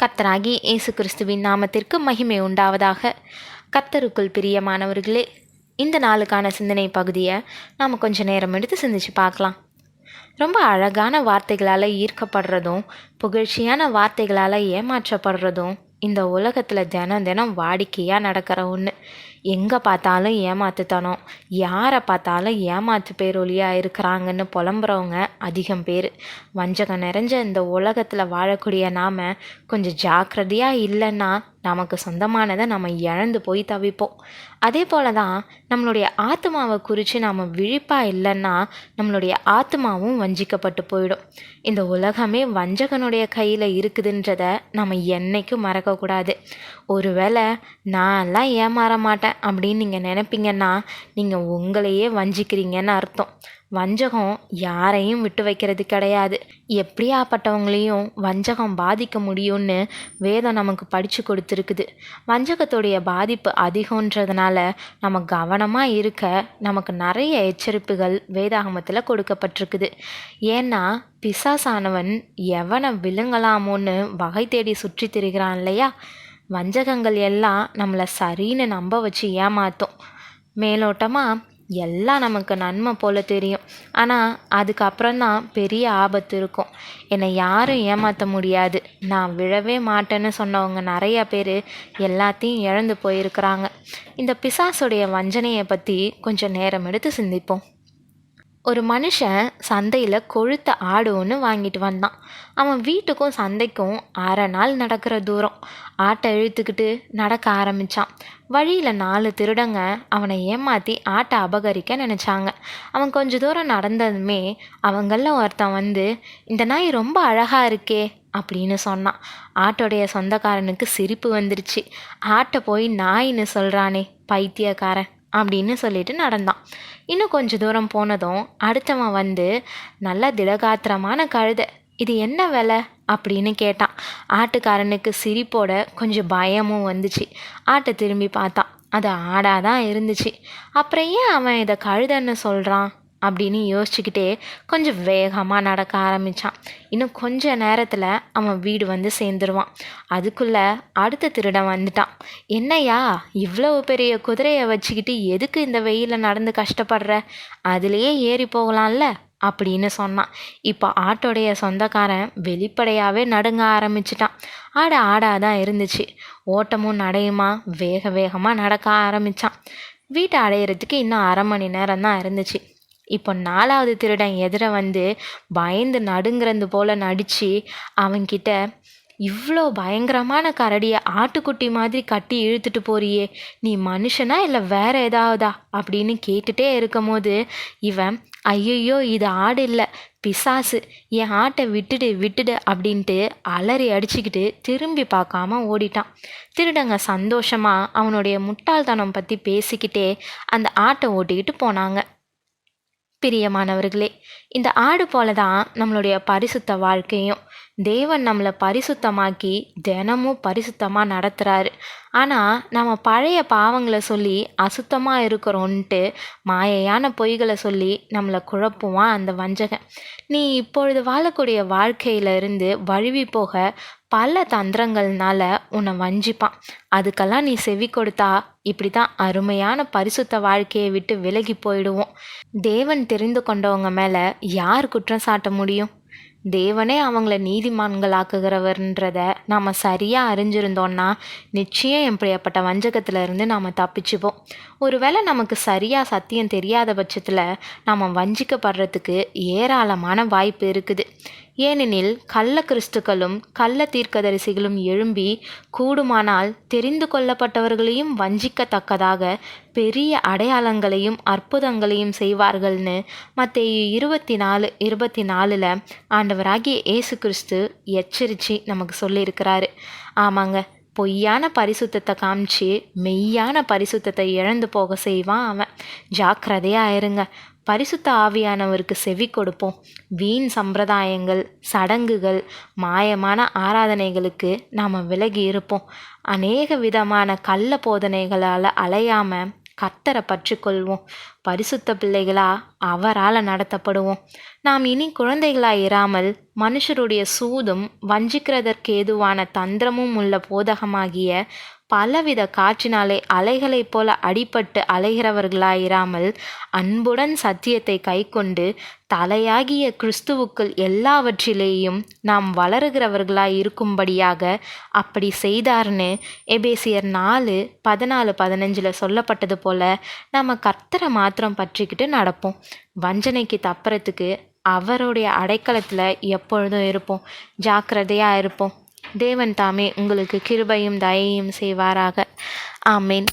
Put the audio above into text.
கர்த்தராகிய இயேசு கிறிஸ்துவின் நாமத்திற்கு மகிமை உண்டாவதாக. கர்த்தருக்குள் பிரியமானவர்களே, இந்த நாளுக்கான சிந்தனை பகுதியை நாம் கொஞ்சம் நேரம் எடுத்து சிந்திச்சு பார்க்கலாம். ரொம்ப அழகான வார்த்தைகளால் ஈர்க்கப்படுறதும் புகழ்ச்சியான வார்த்தைகளால் ஏமாற்றப்படுறதும் இந்த உலகத்தில் தினம் தினம் வாடிக்கையாக நடக்கிற ஒன்று. எங்கே பார்த்தாலும் ஏமாத்துத்தனம், யாரை பார்த்தாலும் ஏமாத்து பேரொழியாக இருக்கிறாங்கன்னு புலம்புறவங்க அதிகம் பேர். வஞ்சகம் நிறைஞ்ச இந்த உலகத்தில் வாழக்கூடிய நாம் கொஞ்சம் ஜாக்கிரதையாக இல்லைன்னா நமக்கு சொந்தமானதை நம்ம இழந்து போய் தவிப்போம். அதே போல தான் நம்மளுடைய ஆத்மாவை குறித்து நாம் விழிப்பாக இல்லைன்னா நம்மளுடைய ஆத்மாவும் வஞ்சிக்கப்பட்டு போயிடும். இந்த உலகமே வஞ்சகனுடைய கையில் இருக்குதுன்றதை நம்ம என்றைக்கும் மறக்கக்கூடாது. ஒருவேளை நான்லாம் ஏமாற மாட்டேன் அப்படின்னு நீங்கள் நினைப்பீங்கன்னா நீங்கள் உங்களையே வஞ்சிக்கிறீங்கன்னு அர்த்தம். வஞ்சகம் யாரையும் விட்டு வைக்கிறது கிடையாது. எப்படியாப்பட்டவங்களையும் வஞ்சகம் பாதிக்க முடியும்னு வேதம் நமக்கு படித்து கொடுத்துருக்குது. வஞ்சகத்துடைய பாதிப்பு அதிகன்றதுனால நம்ம கவனமாக இருக்க நமக்கு நிறைய எச்சரிப்புகள் வேதாகமத்தில் கொடுக்கப்பட்டிருக்குது. ஏன்னா பிசாசானவன் எவனை விழுங்கலாமோன்னு வகை தேடி சுற்றி திரிகிறான் இல்லையா. வஞ்சகங்கள் எல்லாம் நம்மளை சரின்னு நம்ப வச்சு ஏமாற்றும். மேலோட்டமாக எல்லாம் நமக்கு நன்மை போல் தெரியும், ஆனால் அதுக்கப்புறம்தான் பெரிய ஆபத்து இருக்கும். என்னை யாரும் ஏமாற்ற முடியாது, நான் விழவே மாட்டேன்னு சொன்னவங்க நிறைய பேர் எல்லாத்தையும் இழந்து போயிருக்கிறாங்க. இந்த பிசாசுடைய வஞ்சனையை பற்றி கொஞ்சம் நேரம் எடுத்து சிந்திப்போம். ஒரு மனுஷன் சந்தையில் கொழுத்த ஆடு ஒன்று வாங்கிட்டு வந்தான். அவன் வீட்டுக்கும் சந்தைக்கும் அரை நாள் நடக்கிற தூரம். ஆட்டை இழுத்துக்கிட்டு நடக்க ஆரம்பித்தான். வழியில் 4 திருடங்க அவனை ஏமாற்றி ஆட்டை அபகரிக்க நினச்சாங்க. அவன் கொஞ்ச தூரம் நடந்ததுமே அவங்களில் ஒருத்தன் வந்து, இந்த நாய் ரொம்ப அழகாக இருக்கே அப்படின்னு சொன்னான். ஆட்டோடைய சொந்தக்காரனுக்கு சிரிப்பு வந்துருச்சு. ஆட்டை போய் நாயின்னு சொல்கிறானே பைத்தியக்காரன் அப்படின்னு சொல்லிட்டு நடந்தான். இன்னும் கொஞ்சம் தூரம் போனதும் அடுத்தவன் வந்து, நல்ல திடகாத்திரமான கழுதை, இது என்ன விலை அப்படின்னு கேட்டான். ஆட்டுக்காரனுக்கு சிரிப்போட கொஞ்சம் பயமும் வந்துச்சு. ஆட்டை திரும்பி பார்த்தான். அது ஆடாக தான் இருந்துச்சு. அப்புறம் ஏன் அவன் இதை கழுதைன்னு சொல்கிறான் அப்படின்னு யோசிச்சுக்கிட்டே கொஞ்சம் வேகமாக நடக்க ஆரம்பித்தான். இன்னும் கொஞ்ச நேரத்தில் அவன் வீடு வந்து சேர்ந்துருவான். அதுக்குள்ளே அடுத்த திருடன் வந்துட்டான். என்னையா இவ்வளவு பெரிய குதிரையை வச்சுக்கிட்டு எதுக்கு இந்த வெயிலில் நடந்து கஷ்டப்படுற, அதுலேயே ஏறி போகலாம்ல அப்படின்னு சொன்னான். இப்போ ஆட்டோடைய சொந்தக்காரன் வெளிப்படையாகவே நடுங்க ஆரம்பிச்சிட்டான். ஆடாக தான் இருந்துச்சு. ஓட்டமும் நடையுமா வேக வேகமாக நடக்க ஆரம்பித்தான். வீட்டை அடையிறதுக்கு இன்னும் 1/2 மணி நேரம் தான் இருந்துச்சு. இப்போ 4வது திருடன் எதிர வந்து பயந்து நடுங்கிறது போல் நடித்து அவன்கிட்ட, இவ்வளோ பயங்கரமான கரடியை ஆட்டுக்குட்டி மாதிரி கட்டி இழுத்துட்டு போறியே, நீ மனுஷனா இல்லை வேற ஏதாவதா அப்படின்னு கேட்டுகிட்டே இருக்கும் போது இவன், ஐயோ இது ஆடு இல்லை பிசாசு, என் ஆட்டை விட்டுடு அப்படின்ட்டு அலறி அடிச்சுக்கிட்டு திரும்பி பார்க்காம ஓடிட்டான். திருடங்க சந்தோஷமாக அவனுடைய முட்டாள்தனம் பற்றி பேசிக்கிட்டே அந்த ஆட்டை ஓட்டிக்கிட்டு போனாங்க. பிரியமானவர்களே, இந்த ஆடு போல தான் நம்மளுடைய பரிசுத்த வாழ்க்கையும். தேவன் நம்மளை பரிசுத்தமாக்கி தினமும் பரிசுத்தமாக நடத்துகிறாரு. ஆனால் நம்ம பழைய பாவங்களை சொல்லி அசுத்தமாக இருக்கிறோன்ட்டு மாயையான பொய்களை சொல்லி நம்மளை குழப்புவான் அந்த வஞ்சகன். நீ இப்பொழுது வாழக்கூடிய வாழ்க்கையிலிருந்து வழுவி போக பல தந்திரங்கள்னால உன்னை வஞ்சிப்பான். அதுக்கெல்லாம் நீ செவி கொடுத்தா இப்படி தான் அருமையான பரிசுத்த வாழ்க்கையை விட்டு விலகி போயிடுவோம். தேவன் தெரிந்து கொண்டவங்க மேலே யார் குற்றம் சாட்ட முடியும்? தேவனே அவங்கள நீதிமான்களாக்குகிறவர்ன்றதை நாம் சரியாக அறிஞ்சிருந்தோன்னா நிச்சயம் எப்படியாப்பட்ட வஞ்சகத்திலிருந்து நாம் தப்பிச்சுப்போம். ஒருவேளை நமக்கு சரியாக சத்தியம் தெரியாத பட்சத்தில் நாம் வஞ்சிக்கப்படுறதுக்கு ஏராளமான வாய்ப்பு இருக்குது. ஏனெனில் கள்ள கிறிஸ்துக்களும் கள்ள தீர்க்கதரிசிகளும் எழும்பி கூடுமானால் தெரிந்து கொள்ளப்பட்டவர்களையும் வஞ்சிக்கத்தக்கதாக பெரிய அடையாளங்களையும் அற்புதங்களையும் செய்வார்கள்னு மத்தேயு 24:24 ஆண்டவராகிய இயேசு கிறிஸ்து எச்சரித்து நமக்கு சொல்லியிருக்கிறாரு. ஆமாங்க, பொய்யான பரிசுத்தத்தை காமிச்சு மெய்யான பரிசுத்தத்தை இழந்து போக செய்வான் அவன். ஜாக்கிரதையாக இருங்க. பரிசுத்த ஆவியானவருக்கு செவி கொடுப்போம். வீண் சம்பிரதாயங்கள், சடங்குகள், மாயமான ஆராதனைகளுக்கு நாம் விலகி இருப்போம். அநேக விதமான கள்ள போதனைகளால் அலையாமல் கர்த்தரை பற்றி கொள்வோம். பரிசுத்த பிள்ளைகளா அவரால் நடத்தப்படுவோம். நாம் இனி குழந்தைகளாய் இராமல் மனுஷருடைய சூதும் வஞ்சிக்கிறதற்கேதுவான தந்திரமும் உள்ள போதகமாகிய பலவித காற்றினாலே அலைகளைப் போல அடிபட்டு அலைகிறவர்களாயிராமல் அன்புடன் சத்தியத்தை கைக்கொண்டு தலையாகிய கிறிஸ்துவுக்குள் எல்லாவற்றிலேயும் நாம் வளருகிறவர்களாய் இருக்கும்படியாக அப்படி செய்தார்னு எபேசியர் 4:14-15 சொல்லப்பட்டது போல நம்ம கர்த்தரை மாத்திரம் பற்றிக்கிட்டு நடப்போம். வஞ்சனைக்கு தப்புறத்துக்கு அவருடைய அடைக்கலத்தில் எப்பொழுதும் இருப்போம். ஜாக்கிரதையாக இருப்போம். தேவன் தாமே உங்களுக்கு கிருபையும் தயையும் செய்வாராக. ஆமேன்.